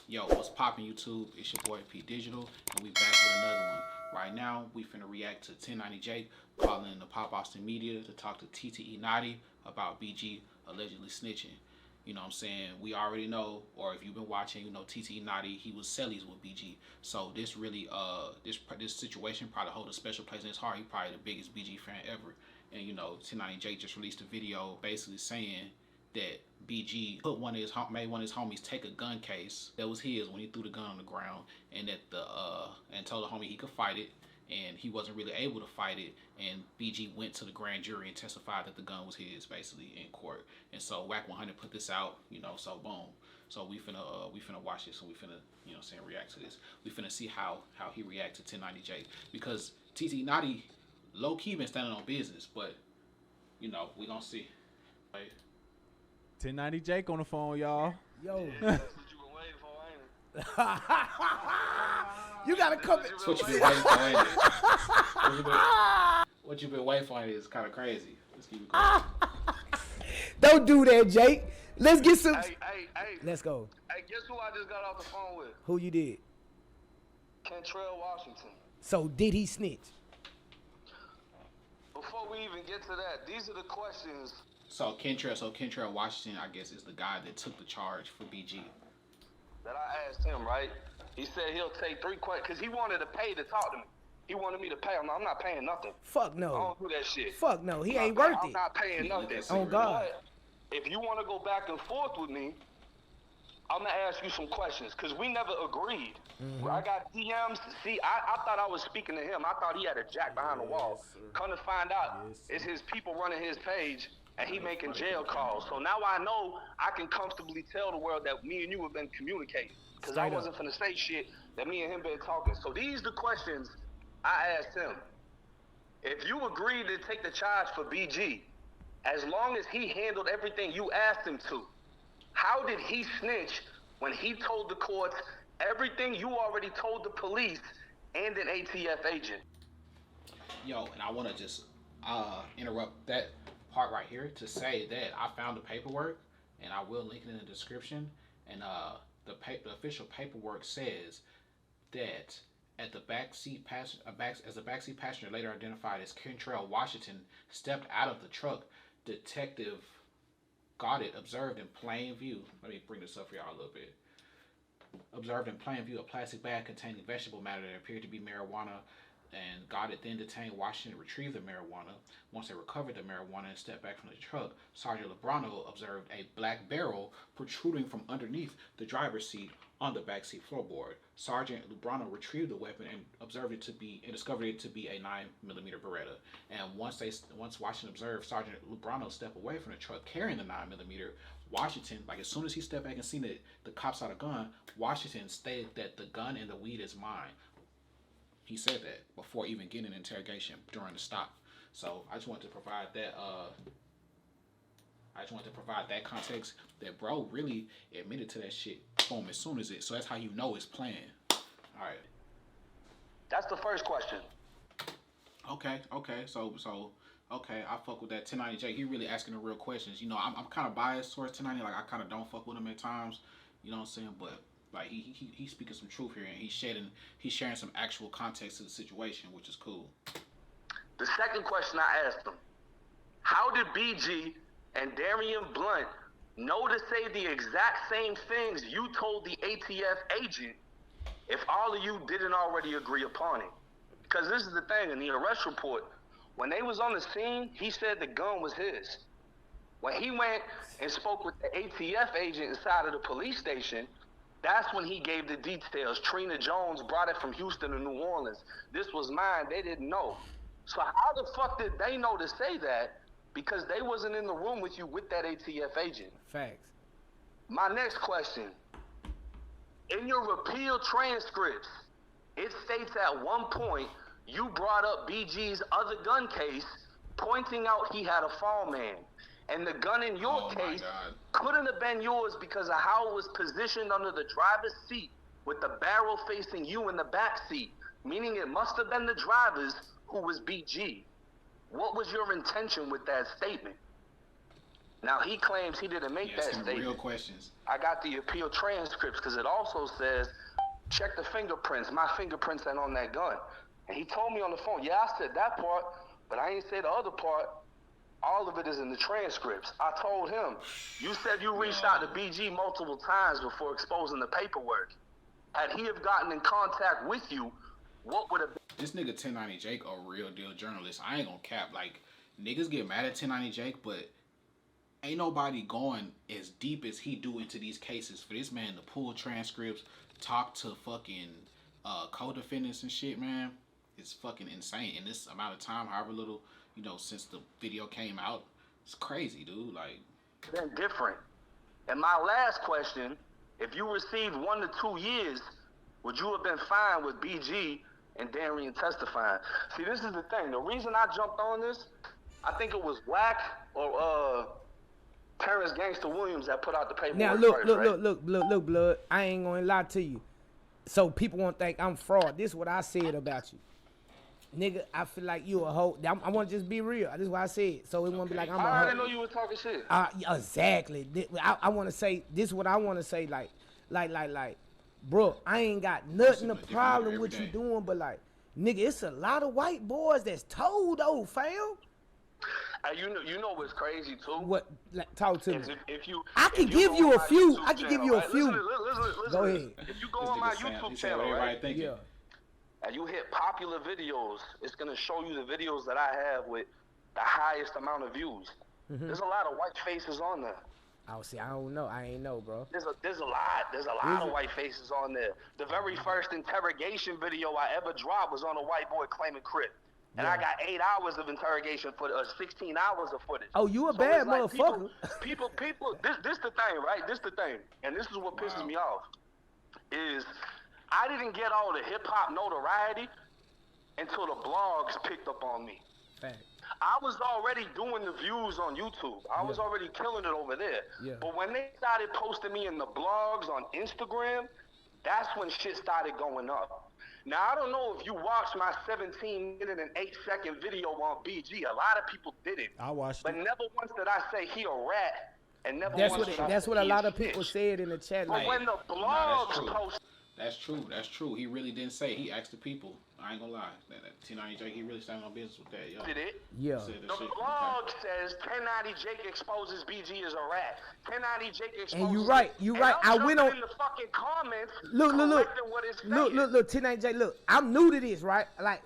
Yo, what's poppin' YouTube? It's your boy P Digital, and we back with another one. Right now, we finna react to Tte Notti Jake calling in the popaustin media to talk to Tte Notti about BG allegedly snitching. You know what I'm saying? We already know, or if you've been watching, you know Tte Notti, he was cellies with BG. So this really, this situation probably hold a special place in his heart. He probably the biggest BG fan ever. And you know, Tte Notti Jake just released a video basically saying that BG made one of his homies take a gun case that was his when he threw the gun on the ground, and that and told the homie he could fight it, and he wasn't really able to fight it, and BG went to the grand jury and testified that the gun was his basically in court. And so Whack 100 put this out, you know, so boom. So we finna watch this, and we finna, you know, saying react to this. We finna see how he react to Tte Notti Jake, because Tte Notti low key been standing on business, but you know, we gonna see. Like, Tte Notti Jake on the phone, y'all. Yo. That's what you been waiting for, ain't it? You gotta come. that's what you been waiting for, ain't it? What you been waiting for is kind of crazy. Let's keep it going. Don't do that, Jake. Let's get some. Hey. Let's go. Hey, guess who I just got off the phone with? Who you did? Kentrell Washington. So did he snitch? Before we even get to that, these are the questions. So Kentrell Washington, I guess, is the guy that took the charge for BG. That I asked him, right? He said he'll take 3 questions, because he wanted to pay to talk to me. He wanted me to pay. I'm not paying nothing. Fuck I no. don't do that shit. Fuck no. He ain't I'm worth I'm it. not paying nothing. Oh, God. But if you want to go back and forth with me, I'm going to ask you some questions, because we never agreed. I got DMs. See, I thought I was speaking to him. I thought he had a jack behind the wall. Come to find out, it's his people running his page, and he making jail calls. So now I know I can comfortably tell the world that me and you have been communicating, because I wasn't finna say shit that me and him been talking. So these the questions I asked him. If you agreed to take the charge for BG, as long as he handled everything you asked him to, how did he snitch when he told the courts everything you already told the police and an ATF agent? Yo, and I want to just interrupt that part right here to say that I found the paperwork, and I will link it in the description. And the official paperwork says that at the backseat passenger later identified as Kentrell Washington stepped out of the truck, Detective Goddard observed in plain view. Let me bring this up for y'all a little bit. Observed in plain view a plastic bag containing vegetable matter that appeared to be marijuana, and Goddard then detained Washington to retrieve the marijuana. Once they recovered the marijuana and stepped back from the truck, Sergeant Lebrano observed a black barrel protruding from underneath the driver's seat on the backseat floorboard. Sergeant Lebrano retrieved the weapon and discovered it to be a 9mm Beretta. And once Washington observed Sergeant Lebrano step away from the truck carrying the 9mm, Washington, like as soon as he stepped back and seen that the cops had a gun, Washington stated that the gun and the weed is mine. He said that before even getting an interrogation during the stop. So I just wanted to provide that context that bro really admitted to that shit boom as soon as it. So that's how you know it's planned. All right. That's the first question. Okay. So okay, I fuck with that. Tte Notti Jake, he really asking the real questions. You know, I'm kind of biased towards Tte Notti. Like I kind of don't fuck with him at times. You know what I'm saying? But like he's speaking some truth here, and he's sharing some actual context to the situation, which is cool. The second question I asked him: how did BG and Darian Blunt know to say the exact same things you told the ATF agent if all of you didn't already agree upon it? Because this is the thing, in the arrest report, when they was on the scene, he said the gun was his. When he went and spoke with the ATF agent inside of the police station, that's when he gave the details. Trina Jones brought it from Houston to New Orleans. This was mine. They didn't know. So how the fuck did they know to say that? Because they wasn't in the room with you with that ATF agent. Facts. My next question. In your repeal transcripts, it states at one point you brought up BG's other gun case, pointing out he had a fall man. And the gun in your case couldn't have been yours because of how it was positioned under the driver's seat with the barrel facing you in the back seat, meaning it must have been the driver's who was BG. What was your intention with that statement? Now, he claims he didn't make that statement. Real questions. I got the appeal transcripts because it also says, check the fingerprints. My fingerprints ain't on that gun. And he told me on the phone, yeah, I said that part, but I ain't say the other part. All of it is in the transcripts. I told him, you said you reached out to BG multiple times before exposing the paperwork. Had he have gotten in contact with you, what would have been? This nigga 1090 Jake a real deal journalist. I ain't gonna cap. Like, niggas get mad at 1090 Jake, but ain't nobody going as deep as he do into these cases. For this man to pull transcripts, talk to fucking co-defendants and shit, man, it's fucking insane. In this amount of time, however little, you know, since the video came out, it's crazy, dude. Like, been different. And my last question, if you received 1 to 2 years, would you have been fine with BG and Darian testifying? See, this is the thing. The reason I jumped on this, I think it was Wack or Terrence Gangster Williams that put out the paperwork. Now look, blood. I ain't gonna lie to you. So people won't think I'm fraud. This is what I said about you. Nigga, I feel like you a hoe. I want to just be real. This is what I said. So it won't be like I'm a hoe. I didn't know you were talking shit. Exactly. I want to say, this is what I want to say, like, bro, I ain't got nothing a problem with you doing, but like, nigga, it's a lot of white boys that's told though, fam. You know what's crazy too? What? Like, talk to me. I can give you a few. I can give you a few. Listen. Go ahead. If you go on my YouTube channel, right? Yeah. And you hit popular videos, it's gonna show you the videos that I have with the highest amount of views. Mm-hmm. There's a lot of white faces on there. Oh, see, I don't know. I ain't know, bro. There's a lot of white faces on there. The very first interrogation video I ever dropped was on a white boy claiming crip. And I got 8 hours of interrogation footage, 16 hours of footage. Oh, you a bad like motherfucker. People, this the thing, right? This the thing. And this is what pisses me off. Is I didn't get all the hip-hop notoriety until the blogs picked up on me. Fact. I was already doing the views on YouTube. I was already killing it over there. Yeah. But when they started posting me in the blogs on Instagram, that's when shit started going up. Now, I don't know if you watched my 17-minute and 8-second video on BG. A lot of people did it. I watched but it. Never once did I say he a rat. And never that's once that's what a lot of people said in the chat. But when the blogs post... That's true. He really didn't say. He asked the people. I ain't gonna lie. Tte Notti Jake, he really standing on business with that. Yo. Did it? Yeah. The blog says Tte Notti Jake exposes BG as a rat. Tte Notti Jake exposes. And you right. I went on in the fucking comments. Look. Look, Tte Notti Jake. Look, I'm new to this, right? Like.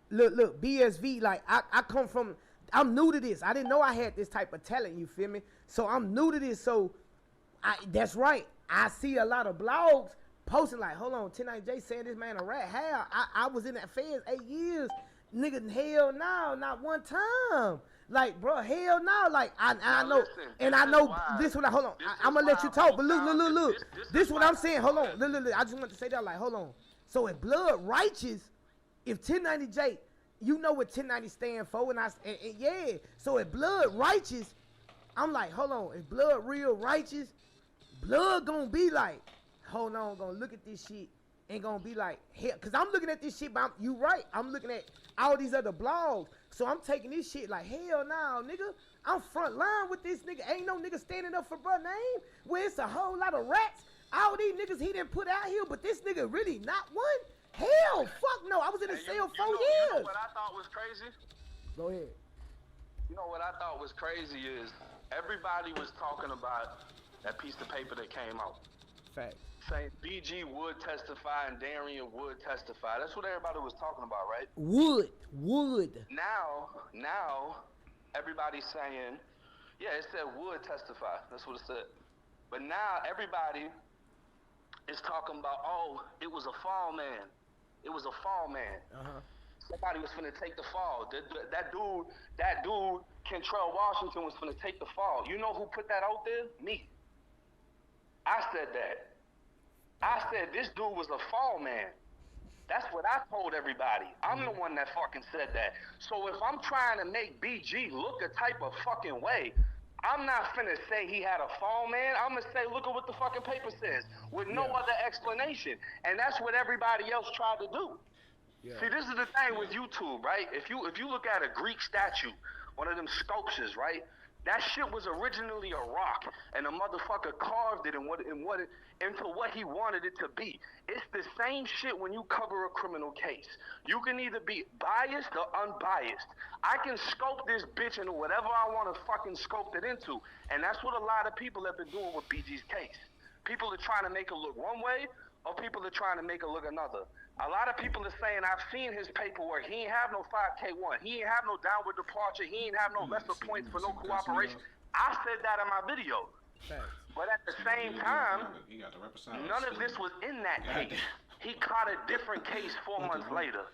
Look. BSV. Like I come from. I'm new to this. I didn't know I had this type of talent. You feel me? So I'm new to this. So, that's right. I see a lot of blogs posting like, hold on, Tte Notti Jake saying this man a rat. Hell, I was in that feds 8 years. Nigga, hell no, not one time. Like, bro, hell no. Like, I know, listen, and I know this one. Hold on, I'm gonna let you talk. But look. This what I'm saying. Hold on, look. I just want to say that. Like, hold on. So if blood righteous, if Tte Notti Jake, you know what Tte Notti stand for, and yeah. So if blood righteous, I'm like, hold on. If blood real righteous, blood gonna be like, hold on, gonna look at this shit and gonna be like, hell, cause I'm looking at this shit, but you right. I'm looking at all these other blogs, so I'm taking this shit like, hell no, nigga. I'm front line with this nigga. Ain't no nigga standing up for bruh name where it's a whole lot of rats. All these niggas he didn't put out here, but this nigga really not one. Hell, fuck no. I was in the cell 4 years. You know what I thought was crazy? Go ahead. You know what I thought was crazy is everybody was talking about that piece of paper that came out. Fact. Saying BG would testify and Darian would testify. That's what everybody was talking about, right? Would. Now, everybody's saying, yeah, it said would testify. That's what it said. But now everybody is talking about, oh, it was a fall man. It was a fall man. Somebody was finna take the fall. That dude, Kentrell Washington was finna take the fall. You know who put that out there? Me. I said that. I said this dude was a fall man. That's what I told everybody. I'm the one that fucking said that. So if I'm trying to make BG look a type of fucking way, I'm not finna say he had a fall man. I'm gonna say, look at what the fucking paper says, with no other explanation. And that's what everybody else tried to do. Yeah. See, this is the thing with YouTube, right? If you look at a Greek statue, one of them sculptures, right? That shit was originally a rock, and the motherfucker carved it into what he wanted it to be. It's the same shit when you cover a criminal case. You can either be biased or unbiased. I can scope this bitch into whatever I want to fucking scope it into, and that's what a lot of people have been doing with BG's case. People are trying to make it look one way, or people are trying to make it look another. A lot of people are saying, I've seen his paperwork. He ain't have no 5K1. He ain't have no downward departure. He ain't have no lesser points for no cooperation. I said that in my video. But at the same time, none of this was in that case. He caught a different case 4 months later.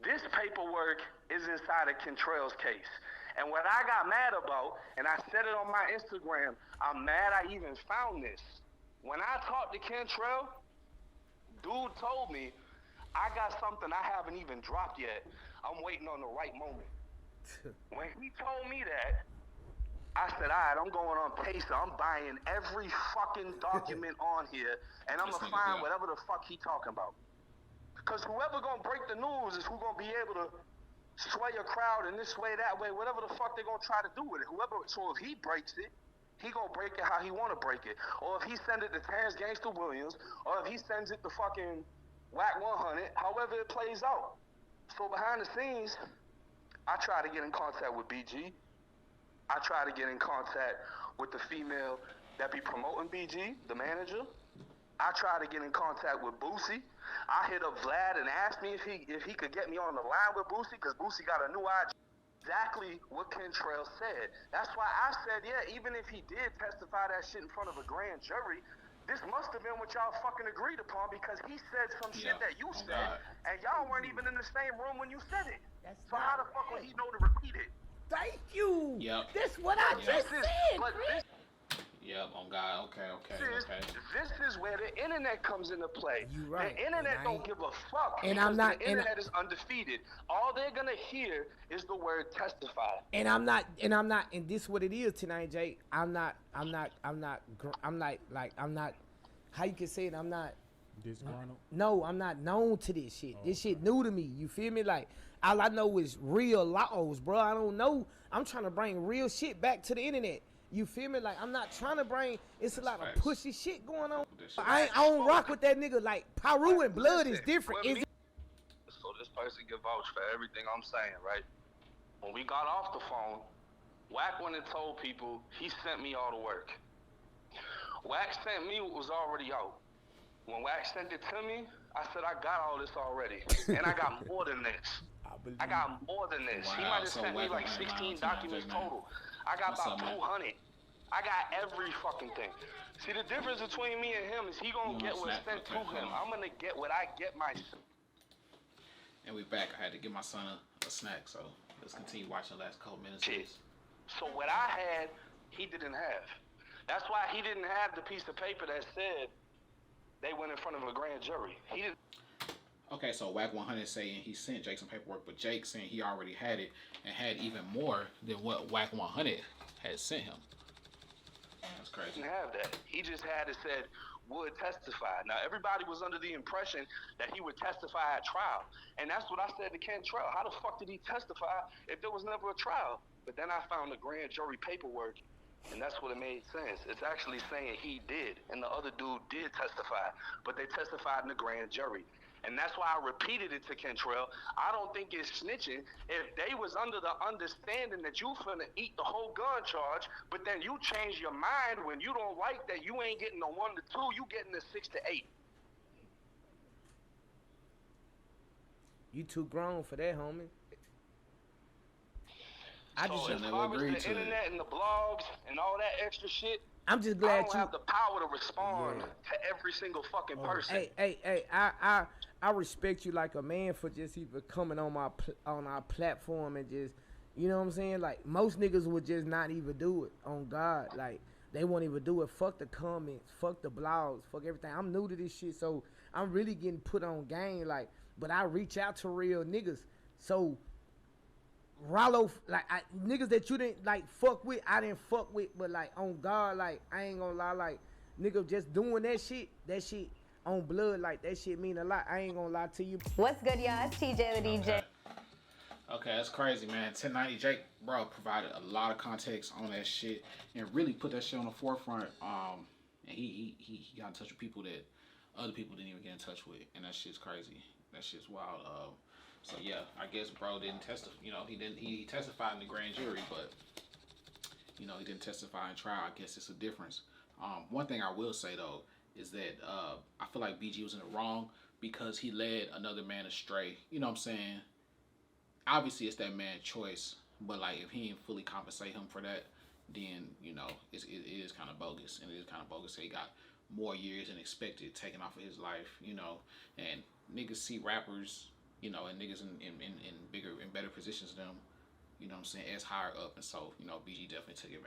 This paperwork is inside of Kentrell's case. And what I got mad about, and I said it on my Instagram, I'm mad I even found this. When I talked to Kentrell, dude told me, I got something I haven't even dropped yet. I'm waiting on the right moment. When he told me that, I said, all right, I'm going on Pacer. I'm buying every fucking document on here, and I'm going to find whatever the fuck he talking about. Because whoever going to break the news is who going to be able to sway a crowd in this way, that way, whatever the fuck they going to try to do with it. So if he breaks it, he going to break it how he want to break it. Or if he send it to Terrence Gangster Williams, or if he sends it to fucking Whack 100, however it plays out. So behind the scenes, I try to get in contact with BG. I try to get in contact with the female that be promoting BG, the manager. I try to get in contact with Boosie. I hit up Vlad and asked me if he could get me on the line with Boosie, because Boosie got a new IG. Exactly what Kentrell said. That's why I said, yeah, even if he did testify that shit in front of a grand jury, this must have been what y'all fucking agreed upon, because he said some shit that you said, and y'all weren't even in the same room when you said it. So how the fuck would he know to repeat it? Thank you. Yep. That's what I just said, Chris. Yep, on God. Okay. This is where the internet comes into play. You right. The internet don't give a fuck. And I'm not. The internet is undefeated. All they're gonna hear is the word testify. And I'm not. And this what it is tonight, Jay. I'm not. How you can say it? I'm not. Disgruntled? No, I'm not known to this shit. This shit new to me. You feel me? Like, all I know is real laws, bro. I don't know. I'm trying to bring real shit back to the internet. You feel me? Like, I'm not trying to bring. It's a lot of pushy shit going on. I don't rock with that nigga. Like, Paru and Blood is different. So this person can vouch for everything I'm saying, right? When we got off the phone, Wack went and told people he sent me all the work. Wack sent me what was already out. When Wack sent it to me, I said, I got all this already. And I got more than this. I got more than this. He might have sent me like 16 documents total. I got about 200. I got every fucking thing. See, the difference between me and him is he gonna get what's sent to him. I'm gonna get what I get myself. And we back. I had to give my son a snack, so let's continue watching the last couple minutes. So what I had, he didn't have. That's why he didn't have the piece of paper that said they went in front of a grand jury. He didn't. Okay, so Whack 100 saying he sent Jake some paperwork, but Jake saying he already had it and had even more than what Whack 100 had sent him. That's crazy. He didn't have that. He just had it said would testify. Now everybody was under the impression that he would testify at trial, and that's what I said to Kentrell. How the fuck did he testify if there was never a trial? But then I found the grand jury paperwork, and that's what it made sense. It's actually saying he did, and the other dude did testify, but they testified in the grand jury. And that's why I repeated it to Kentrell. I don't think it's snitching if they was under the understanding that you finna eat the whole gun charge, but then you change your mind when you don't like that you ain't getting the 1 to 2, you getting the 6 to 8. You too grown for that, homie. I just as far as the internet and the blogs and all that extra shit, I'm just glad I don't have the power to respond to every single fucking person. Hey, I respect you like a man for just even coming on our platform and just, you know what I'm saying? Like, most niggas would just not even do it, on God. Like, they won't even do it. Fuck the comments, fuck the blogs, fuck everything. I'm new to this shit, so I'm really getting put on game. Like, but I reach out to real niggas. So Rollo, like, niggas that you didn't like fuck with, I didn't fuck with, but like, on God, like, I ain't gonna lie, like, nigga just doing that shit on Blood, like, that shit mean a lot. I ain't gonna lie to you. What's good, y'all? It's TJ the DJ. Okay, that's crazy, man. 1090 Jake, bro, provided a lot of context on that shit and really put that shit on the forefront. And he got in touch with people that other people didn't even get in touch with, and that shit's crazy. That shit's wild. So yeah, I guess bro didn't testify. You know, he testified in the grand jury, but you know he didn't testify in trial. I guess it's a difference. One thing I will say though is that I feel like BG was in the wrong because he led another man astray. You know what I'm saying? Obviously it's that man's choice, but like if he didn't fully compensate him for that, then you know it is kind of bogus, and it is kind of bogus. So he got more years than expected taken off of his life, you know, and niggas see rappers, you know, and niggas in bigger and better positions than them, you know what I'm saying, as higher up, and so you know BG definitely took advantage.